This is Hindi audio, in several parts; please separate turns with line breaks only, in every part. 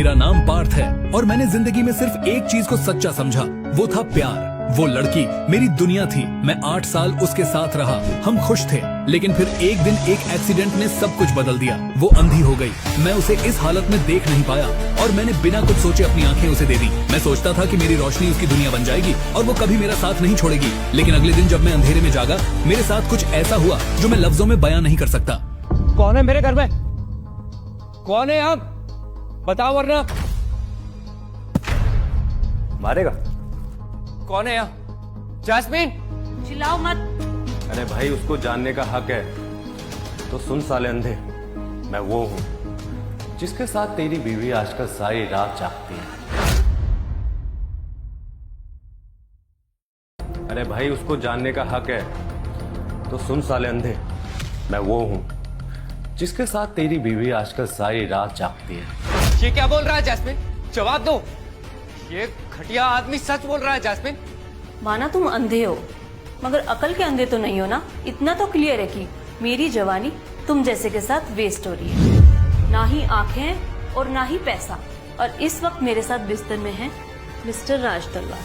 मेरा नाम पार्थ है और मैंने जिंदगी में सिर्फ एक चीज को सच्चा समझा, वो था प्यार। वो लड़की मेरी दुनिया थी। मैं 8 साल उसके साथ रहा, हम खुश थे। लेकिन फिर एक दिन एक एक्सीडेंट ने सब कुछ बदल दिया। वो अंधी हो गई। मैं उसे इस हालत में देख नहीं पाया और मैंने बिना कुछ सोचे अपनी आंखें उसे दे दी। मैं सोचता था कि मेरी रोशनी उसकी दुनिया बन जाएगी और वो कभी मेरा साथ नहीं छोड़ेगी। लेकिन अगले दिन जब मैं अंधेरे में जागा, मेरे साथ कुछ ऐसा हुआ जो मैं लफ्जों में बयां नहीं कर सकता।
कौन है मेरे घर में? कौन है यहाँ? बताओ वरना
मारेगा।
कौन है यहाँ? जैस्मीन,
चिल्लाओ मत।
अरे भाई, उसको जानने का हक है। तो सुन साले अंधे, मैं वो हूं जिसके साथ तेरी बीवी आजकल सारी रात जागती है। अरे भाई, उसको जानने का हक है। तो सुन साले अंधे, मैं वो हूं जिसके साथ तेरी बीवी आजकल सारी रात जागती है।
ये क्या बोल रहा है जैस्मिन? जवाब दो। ये घटिया आदमी सच बोल रहा है जैस्मिन।
माना तुम अंधे हो, मगर अकल के अंधे तो नहीं हो ना। इतना तो क्लियर है कि मेरी जवानी तुम जैसे के साथ वेस्ट हो रही है। ना ही आंखें और ना ही पैसा। और इस वक्त मेरे साथ बिस्तर में है मिस्टर राज तलवार,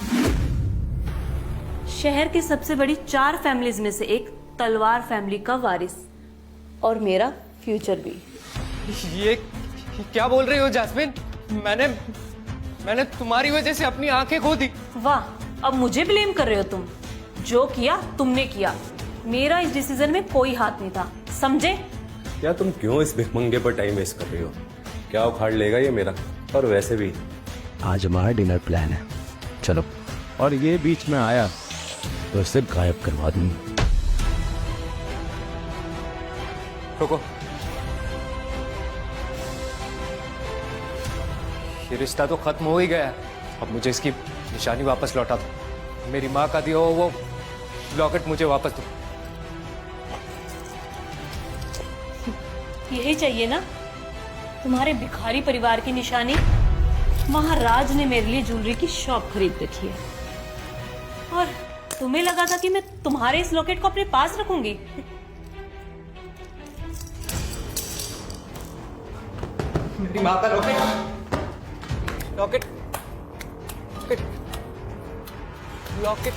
शहर की सबसे बड़ी 4 फैमिलीज में से एक तलवार फैमिली का वारिस, और मेरा फ्यूचर भी।
ये क्या बोल रही हो जैस्मिन? मैंने तुम्हारी वजह से अपनी आंखें खो दी।
वाह, अब मुझे ब्लेम कर रहे हो तुम? जो किया तुमने किया, मेरा इस डिसीजन में कोई हाथ नहीं था, समझे?
क्या तुम क्यों इस भिखमंगे पर टाइम वेस्ट कर रही हो? क्या उखाड़ लेगा ये मेरा? और वैसे भी
आज हमारा डिनर प्लान है, चलो। और ये बीच में आया तो इसे गायब करवा दूंगी।
रुको, ये रिश्ता तो खत्म हो ही गया। अब मुझे इसकी निशानी वापस लौटा दो। मेरी माँ का दिया वो लॉकेट मुझे वापस दो।
यही चाहिए ना तुम्हारे भिखारी परिवार की निशानी? महाराज ने मेरे लिए ज्वेलरी की शॉप खरीद रखी है और तुम्हें लगा था कि मैं तुम्हारे इस लॉकेट को अपने पास रखूंगी?
मेरी माँ का locket locket locket locket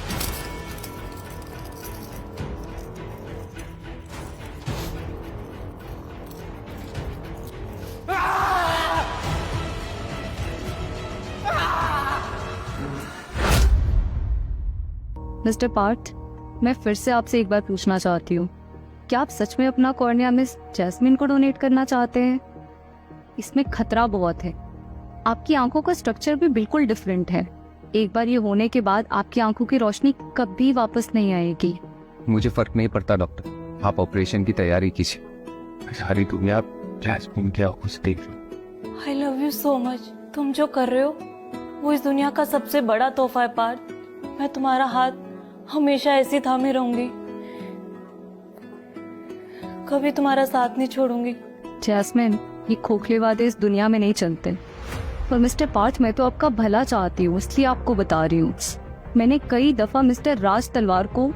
mister Parth, मैं फिर से आपसे एक बार पूछना चाहती हूँ, क्या आप सच में अपना कॉर्निया मिस जैस्मिन को डोनेट करना चाहते हैं? इसमें खतरा बहुत है। आपकी आंखों का स्ट्रक्चर भी बिल्कुल डिफरेंट है। एक बार ये होने के बाद आपकी आंखों की रोशनी कभी वापस नहीं आएगी।
मुझे फर्क नहीं पड़ता डॉक्टर, आप ऑपरेशन की तैयारी कीजिए। सारी दुनिया जैस्मिन के आंखों से देख लो।
I love you so much. तुम जो कर रहे हो वो इस दुनिया का सबसे बड़ा तोहफा है पार्थ। मैं तुम्हारा हाथ हमेशा ऐसी थामे रहूंगी, कभी तुम्हारा साथ नहीं छोड़ूंगी।
जैस्मिन, ये खोखले वादे इस दुनिया में नहीं चलते। पर मिस्टर पार्थ, मैं तो आपका भला चाहती हूँ, इसलिए आपको बता रही हूँ। मैंने कई दफा मिस्टर राज तलवार को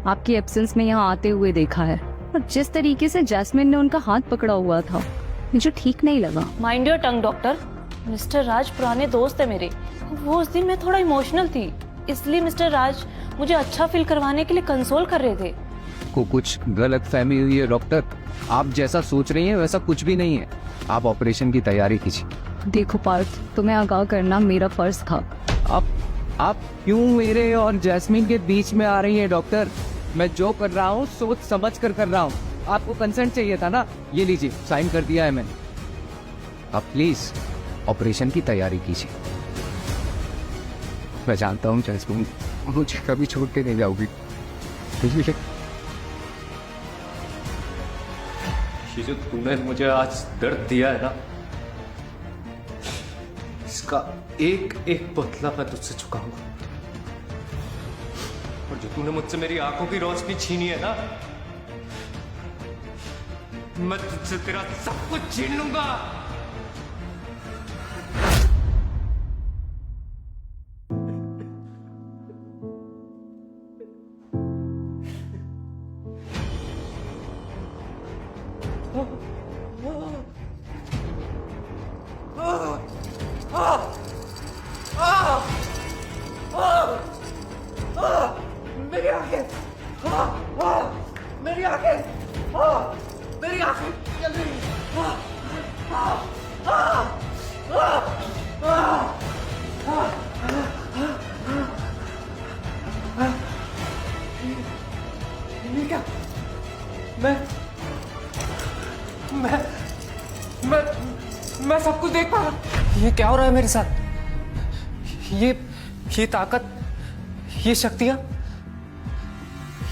आपकी एब्सेंस में यहाँ आते हुए देखा है, और जिस तरीके से जैस्मिन ने उनका हाथ पकड़ा हुआ था, मुझे ठीक नहीं लगा।
Mind your tongue doctor. Mister Raj पुराने दोस्त है मेरे। वो उस दिन मैं थोड़ा इमोशनल थी, इसलिए मिस्टर राज मुझे अच्छा फील करवाने के लिए कंसोल कर रहे थे।
को कुछ गलत फहमी हुई है डॉक्टर। आप जैसा सोच रही हैं वैसा कुछ भी नहीं है। आप ऑपरेशन की तैयारी कीजिए।
देखो पार्थ, तुम्हें आगाह करना मेरा फर्ज था।
आप क्यों मेरे और जैस्मिन के बीच में आ रही हैं डॉक्टर? मैं जो कर रहा हूँ सोच समझ कर रहा हूँ। आपको कंसेंट चाहिए था ना? ये लीजिए, साइन कर दिया है मैंने। आप प्लीज ऑपरेशन की तैयारी कीजिए। मैं जानता हूँ जैस्मिन मुझे कभी छोड़ के नहीं जाओगी।
ये जो तूने मुझे आज दर्द दिया है ना, इसका एक एक बदला मैं तुझसे चुकाऊंगा। और जो तूने मुझसे मेरी आंखों की रोशनी छीनी है ना, मैं तुझसे तेरा सब कुछ छीन लूंगा।
मेरी आंखें, मेरी आंखें, मेरी आंखें जल रही ये क्या? मैं सब कुछ देख पा रहा हूं। ये क्या हो रहा है मेरे साथ? ये ताकत, ये शक्तियां,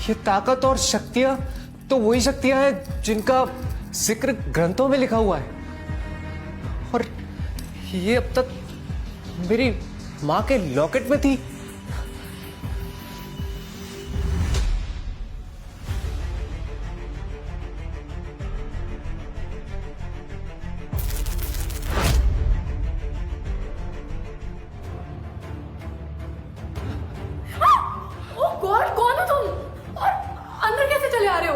ये ताकत और शक्तियां तो वही शक्तियां हैं जिनका जिक्र ग्रंथों में लिखा हुआ है। और ये अब तक मेरी मां के लॉकेट में थी।
ओह गॉड, कौन हो तुम? और अंदर कैसे चले आ रहे हो?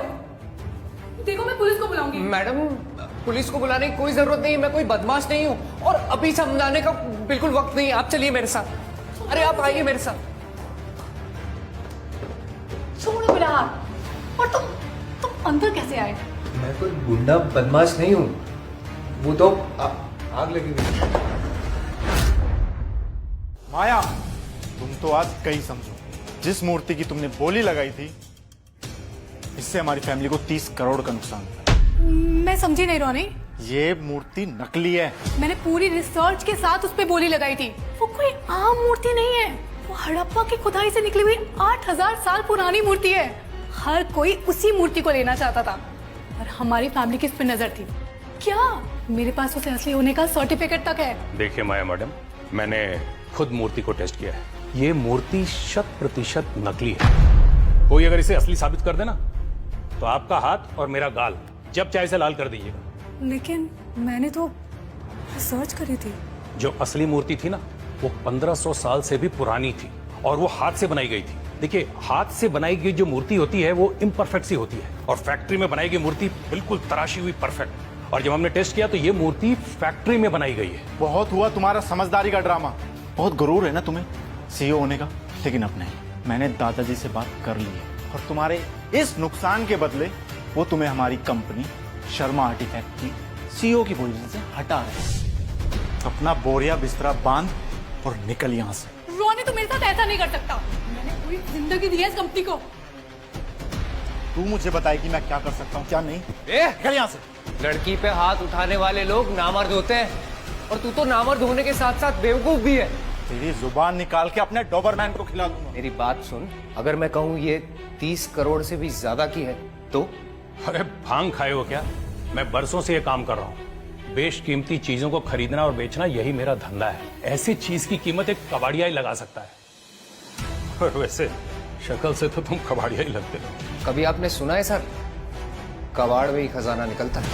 देखो मैं पुलिस को बुलाऊंगी।
मैडम, पुलिस को बुलाने की कोई जरूरत नहीं है। मैं कोई बदमाश नहीं हूँ और अभी समझाने का बिल्कुल वक्त नहीं है। आप चलिए मेरे साथ। अरे आप आइए मेरे साथ।
छोड़ो मेरा हाथ। और तुम अंदर कैसे आए?
मैं कोई गुंडा बदमाश नहीं हूँ। वो तो आग लगी हुई।
माया, तुम तो आज कई समझो। जिस मूर्ति की तुमने बोली लगाई थी, इससे हमारी फैमिली को 30 करोड़ का नुकसान हुआ।
मैं समझी नहीं रोनी।
ये मूर्ति नकली है।
मैंने पूरी रिसर्च के साथ उस पे बोली लगाई थी। वो कोई आम मूर्ति नहीं है। वो हड़प्पा की खुदाई से निकली हुई 8000 साल पुरानी मूर्ति है। हर कोई उसी मूर्ति को लेना चाहता था और हमारी फैमिली की इस पे नजर थी। क्या मेरे पास उसे असली होने का सर्टिफिकेट तक है?
देखिए माया मैडम, मैंने खुद मूर्ति को टेस्ट किया है। ये मूर्ति 100% नकली है। कोई अगर इसे असली साबित कर देना तो आपका हाथ और मेरा गाल जब चाहे से लाल कर दीजिएगा।
लेकिन मैंने तो रिसर्च करी थी।
जो असली मूर्ति थी ना, वो 1500 साल से भी पुरानी थी और वो हाथ से बनाई गई थी। देखिए, हाथ से बनाई गई जो मूर्ति होती है वो इम्परफेक्ट सी होती है और फैक्ट्री में बनाई गई मूर्ति बिल्कुल तराशी हुई परफेक्ट। और जब हमने टेस्ट किया तो ये मूर्ति फैक्ट्री में बनाई गई है।
बहुत हुआ तुम्हारा समझदारी का ड्रामा। बहुत गुरूर है ना तुम्हें सीईओ होने का, लेकिन अब नहीं। मैंने दादाजी से बात कर ली है और तुम्हारे इस नुकसान के बदले वो तुम्हें हमारी कंपनी शर्मा आर्टिफैक्ट की सीईओ की पोजीशन से हटा रहे हैं। अपना बोरिया बिस्तरा बांध और निकल यहाँ से।
रोनी, तू मेरे साथ ऐसा नहीं कर सकता। मैंने पूरी जिंदगी दी है इस कंपनी को।
तू मुझे बताए कि मैं क्या कर सकता हूँ, क्या नहीं। निकल यहाँ से।
लड़की पे हाथ उठाने वाले लोग नामर्द होते हैं और तू तो नामर्द होने के साथ साथ बेवकूफ भी है।
तेरी जुबान निकाल के अपने डॉबरमैन को खिला दूंगा।
मेरी बात सुन, अगर मैं कहूँ ये 30 करोड़ से भी ज्यादा की है तो?
अरे भांग खाए हो क्या? मैं बरसों से ये काम कर रहा हूँ। बेशकीमती चीजों को खरीदना और बेचना यही मेरा धंधा है। ऐसी चीज की कीमत एक कबाड़िया ही लगा सकता है। और वैसे शक्ल से तो तुम कबाड़िया ही लगते हो।
कभी आपने सुना है सर, कबाड़ में ही खजाना निकलता है?